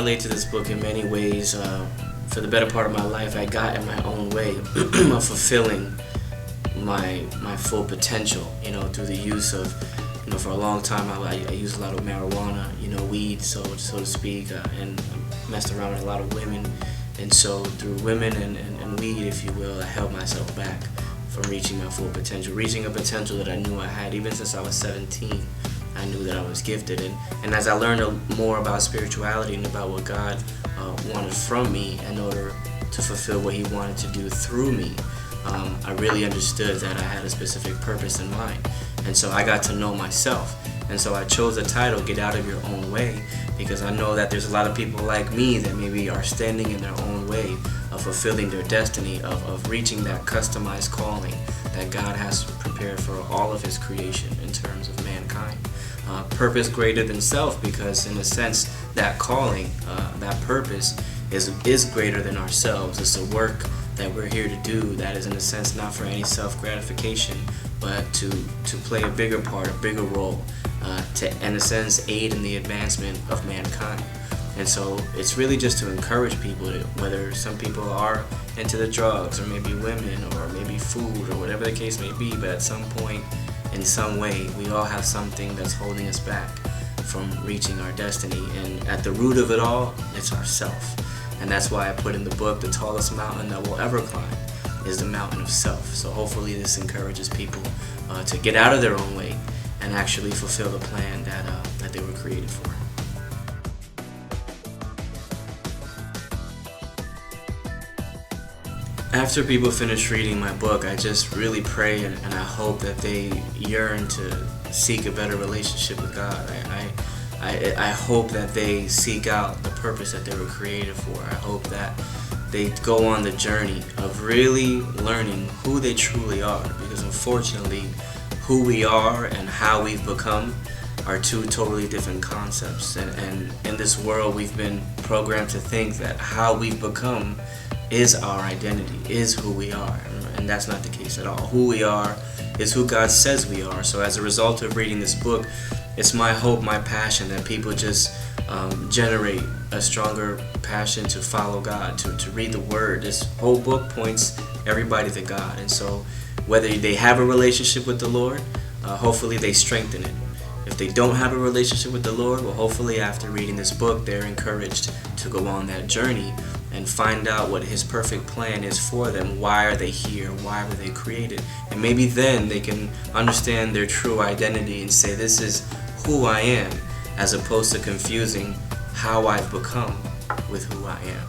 relate to this book in many ways. For the better part of my life, I got in my own way of fulfilling my full potential, through the use of, for a long time I used a lot of marijuana, weed, so to speak, and messed around with a lot of women. And so through women and weed, if you will, I held myself back from reaching my full potential, reaching a potential that I knew I had. Even since I was 17, I knew that I was gifted. And as I learned more about spirituality and about what God wanted from me in order to fulfill what He wanted to do through me, I really understood that I had a specific purpose in mind. And so I got to know myself. And so I chose the title, Get Out of Your Own Way, because I know that there's a lot of people like me that maybe are standing in their own way of fulfilling their destiny, of reaching that customized calling that God has prepared for all of His creation in terms of mankind. Purpose greater than self, because in a sense that calling, that purpose is greater than ourselves. It's a work that we're here to do that is in a sense not for any self-gratification, but to play a bigger part, a bigger role, to in a sense aid in the advancement of mankind. And so it's really just to encourage people, whether some people are into the drugs or maybe women or maybe food or whatever the case may be, but at some point, in some way, we all have something that's holding us back from reaching our destiny. And at the root of it all, it's ourself. And that's why I put in the book, the tallest mountain that we'll ever climb is the mountain of self. So hopefully this encourages people to get out of their own way and actually fulfill the plan that they were created for. After people finish reading my book, I just really pray and I hope that they yearn to seek a better relationship with God. I hope that they seek out the purpose that they were created for. I hope that they go on the journey of really learning who they truly are, because unfortunately, who we are and how we've become are two totally different concepts. And in this world, we've been programmed to think that how we've become is our identity, is who we are, and that's not the case at all. Who we are is who God says we are. So as a result of reading this book, it's my hope, my passion that people just generate a stronger passion to follow God, to read the Word. This whole book points everybody to God, and so whether they have a relationship with the Lord, hopefully they strengthen it. If they don't have a relationship with the Lord, well, hopefully after reading this book, they're encouraged to go on that journey and find out what His perfect plan is for them. Why are they here? Why were they created? And maybe then they can understand their true identity and say, this is who I am, as opposed to confusing how I've become with who I am.